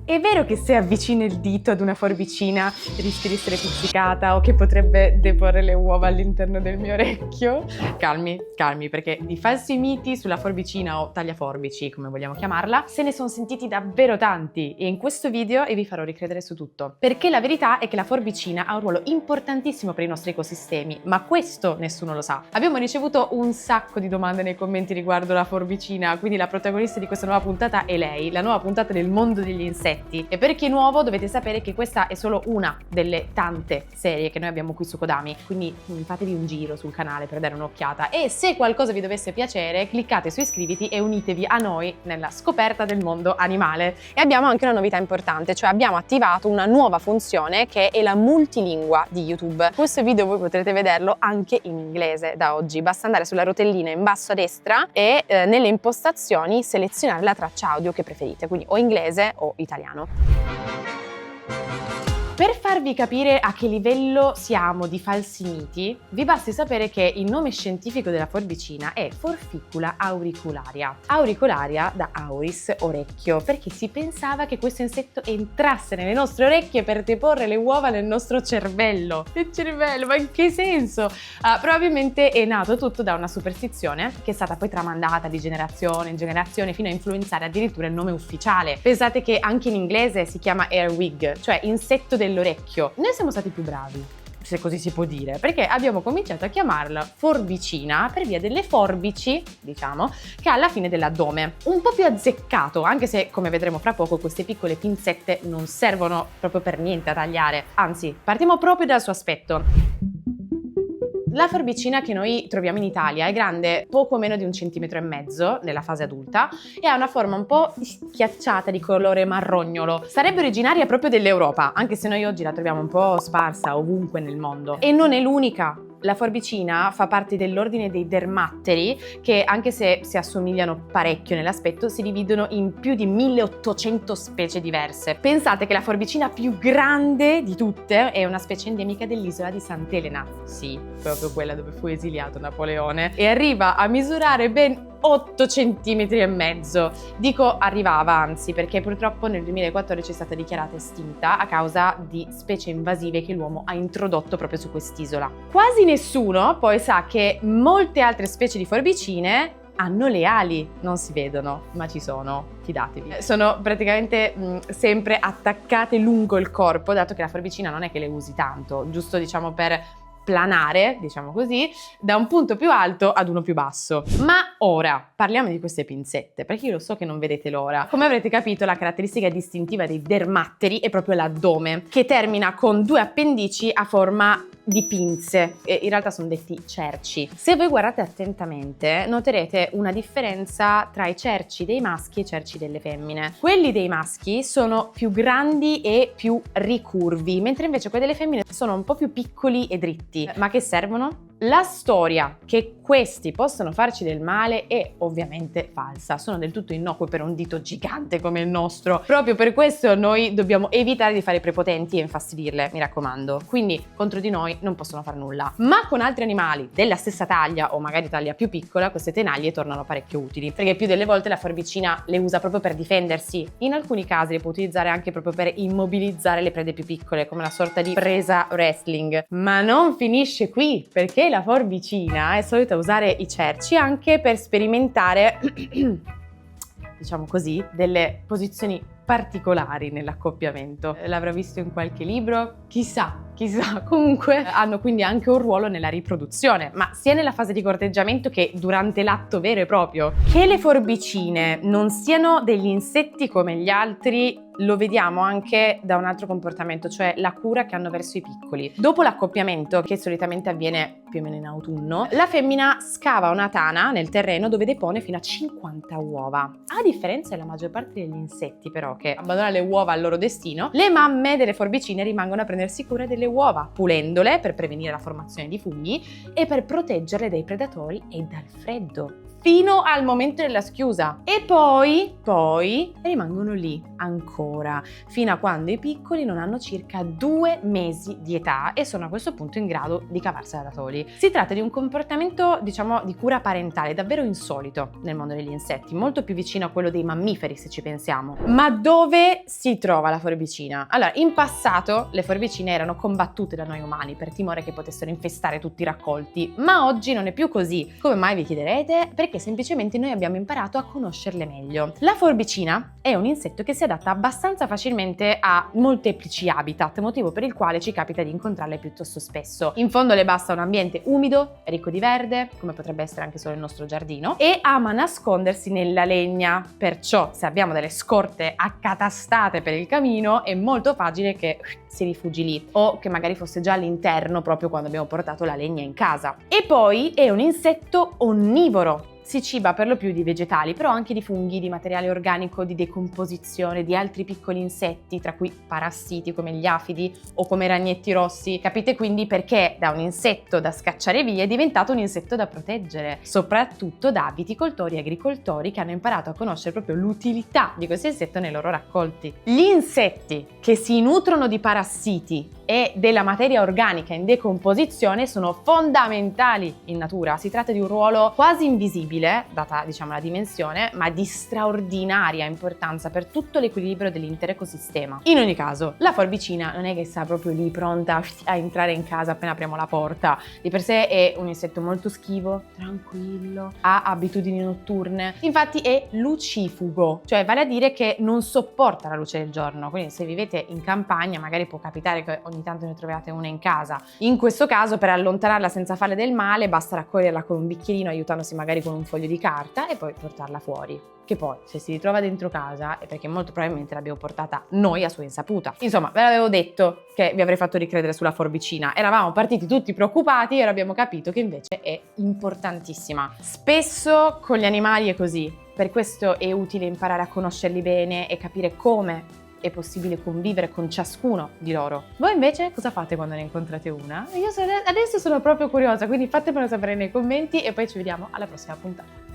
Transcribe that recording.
È vero che se avvicini il dito ad una forbicina rischi di essere pizzicata o che potrebbe deporre le uova all'interno del mio orecchio? Calmi, calmi, perché di falsi miti sulla forbicina o tagliaforbici, come vogliamo chiamarla, se ne sono sentiti davvero tanti e in questo video vi farò ricredere su tutto. Perché la verità è che la forbicina ha un ruolo importantissimo per i nostri ecosistemi, ma questo nessuno lo sa. Abbiamo ricevuto un sacco di domande nei commenti riguardo la forbicina, quindi la protagonista di questa nuova puntata è lei, la nuova puntata del mondo degli insetti. E per chi è nuovo dovete sapere che questa è solo una delle tante serie che noi abbiamo qui su Kodami, quindi fatevi un giro sul canale per dare un'occhiata e se qualcosa vi dovesse piacere cliccate su iscriviti e unitevi a noi nella scoperta del mondo animale. E abbiamo anche una novità importante, cioè abbiamo attivato una nuova funzione che è la multilingua di YouTube. Questo video voi potrete vederlo anche in inglese da oggi, basta andare sulla rotellina in basso a destra e nelle impostazioni selezionare la traccia audio che preferite, quindi o inglese o italiano. Per farvi capire a che livello siamo di falsi miti, vi basti sapere che il nome scientifico della forbicina è Forficula auricularia. Auricularia da auris, orecchio, perché si pensava che questo insetto entrasse nelle nostre orecchie per deporre le uova nel nostro cervello. Il cervello, ma in che senso? Probabilmente è nato tutto da una superstizione che è stata poi tramandata di generazione in generazione fino a influenzare addirittura il nome ufficiale. Pensate che anche in inglese si chiama earwig, cioè insetto dell'orecchio. Noi siamo stati più bravi, se così si può dire, perché abbiamo cominciato a chiamarla forbicina per via delle forbici, diciamo, che ha alla fine dell'addome. Un po' più azzeccato, anche se, come vedremo fra poco, queste piccole pinzette non servono proprio per niente a tagliare. Anzi, partiamo proprio dal suo aspetto. La forbicina che noi troviamo in Italia è grande poco meno di 1,5 cm nella fase adulta e ha una forma un po' schiacciata di colore marrognolo. Sarebbe originaria proprio dell'Europa, anche se noi oggi la troviamo un po' sparsa ovunque nel mondo. E non è l'unica. La forbicina fa parte dell'ordine dei dermatteri che, anche se si assomigliano parecchio nell'aspetto, si dividono in più di 1800 specie diverse. Pensate che la forbicina più grande di tutte è una specie endemica dell'isola di Sant'Elena. Sì, proprio quella dove fu esiliato Napoleone. E arriva a misurare ben 8 centimetri e mezzo. Dico arrivava, anzi, perché purtroppo nel 2014 è stata dichiarata estinta a causa di specie invasive che l'uomo ha introdotto proprio su quest'isola. Quasi nessuno poi sa che molte altre specie di forbicine hanno le ali, non si vedono, ma ci sono, fidatevi. Sono praticamente sempre attaccate lungo il corpo, dato che la forbicina non è che le usi tanto, giusto diciamo per planare, diciamo così, da un punto più alto ad uno più basso. Ma ora parliamo di queste pinzette, perché io lo so che non vedete l'ora. Come avrete capito, la caratteristica distintiva dei dermatteri è proprio l'addome, che termina con 2 appendici a forma di pinze, e in realtà sono detti cerci. Se voi guardate attentamente noterete una differenza tra i cerci dei maschi e i cerci delle femmine. Quelli dei maschi sono più grandi e più ricurvi, mentre invece quelli delle femmine sono un po' più piccoli e dritti. Ma che servono? La storia che questi possono farci del male è ovviamente falsa, sono del tutto innocue per un dito gigante come il nostro. Proprio per questo noi dobbiamo evitare di fare i prepotenti e infastidirle, mi raccomando. Quindi contro di noi non possono fare nulla. Ma con altri animali della stessa taglia o magari taglia più piccola, queste tenaglie tornano parecchio utili, perché più delle volte la forbicina le usa proprio per difendersi. In alcuni casi le può utilizzare anche proprio per immobilizzare le prede più piccole, come una sorta di presa wrestling. Ma non finisce qui, perché la forbicina è solita usare i cerci anche per sperimentare, diciamo così, delle posizioni particolari nell'accoppiamento. L'avrò visto in qualche libro? Chissà. Comunque hanno quindi anche un ruolo nella riproduzione, ma sia nella fase di corteggiamento che durante l'atto vero e proprio. Che le forbicine non siano degli insetti come gli altri lo vediamo anche da un altro comportamento, cioè la cura che hanno verso i piccoli. Dopo l'accoppiamento, che solitamente avviene più o meno in autunno, la femmina scava una tana nel terreno dove depone fino a 50 uova. A differenza della maggior parte degli insetti, però, che abbandonano le uova al loro destino, le mamme delle forbicine rimangono a prendersi cura delle uova, pulendole per prevenire la formazione di funghi e per proteggerle dai predatori e dal freddo, fino al momento della schiusa. E poi rimangono lì ancora, fino a quando i piccoli non hanno circa 2 mesi di età e sono a questo punto in grado di cavarsela da soli. Si tratta di un comportamento, diciamo, di cura parentale davvero insolito nel mondo degli insetti, molto più vicino a quello dei mammiferi se ci pensiamo. Ma dove si trova la forbicina? Allora, in passato le forbicine erano combattute da noi umani per timore che potessero infestare tutti i raccolti, ma oggi non è più così. Come mai, vi chiederete? Perché semplicemente noi abbiamo imparato a conoscerle meglio. La forbicina è un insetto che si adatta abbastanza facilmente a molteplici habitat, motivo per il quale ci capita di incontrarle piuttosto spesso. In fondo le basta un ambiente umido, ricco di verde, come potrebbe essere anche solo il nostro giardino, e ama nascondersi nella legna. Perciò, se abbiamo delle scorte accatastate per il camino, è molto facile che si rifugi lì, o che magari fosse già all'interno proprio quando abbiamo portato la legna in casa. E poi è un insetto onnivoro. Si ciba per lo più di vegetali, però anche di funghi, di materiale organico, di decomposizione, di altri piccoli insetti, tra cui parassiti come gli afidi o come i ragnetti rossi. Capite quindi perché da un insetto da scacciare via è diventato un insetto da proteggere, soprattutto da viticoltori e agricoltori che hanno imparato a conoscere proprio l'utilità di questo insetto nei loro raccolti. Gli insetti che si nutrono di parassiti e della materia organica in decomposizione sono fondamentali in natura. Si tratta di un ruolo quasi invisibile, data diciamo la dimensione, ma di straordinaria importanza per tutto l'equilibrio dell'intero ecosistema. In ogni caso, la forbicina non è che sta proprio lì pronta a entrare in casa appena apriamo la porta. Di per sé è un insetto molto schivo, tranquillo, ha abitudini notturne. Infatti è lucifugo, cioè vale a dire che non sopporta la luce del giorno. Quindi se vivete in campagna magari può capitare che ogni tanto ne troviate una in casa. In questo caso, per allontanarla senza farle del male, basta raccoglierla con un bicchierino aiutandosi magari con un foglio di carta e poi portarla fuori. Che poi, se si ritrova dentro casa, è perché molto probabilmente l'abbiamo portata noi a sua insaputa. Insomma, ve l'avevo detto che vi avrei fatto ricredere sulla forbicina. Eravamo partiti tutti preoccupati e ora abbiamo capito che invece è importantissima. Spesso con gli animali è così. Per questo è utile imparare a conoscerli bene e capire come è possibile convivere con ciascuno di loro. Voi invece cosa fate quando ne incontrate una? Adesso sono proprio curiosa, quindi fatemelo sapere nei commenti e poi ci vediamo alla prossima puntata.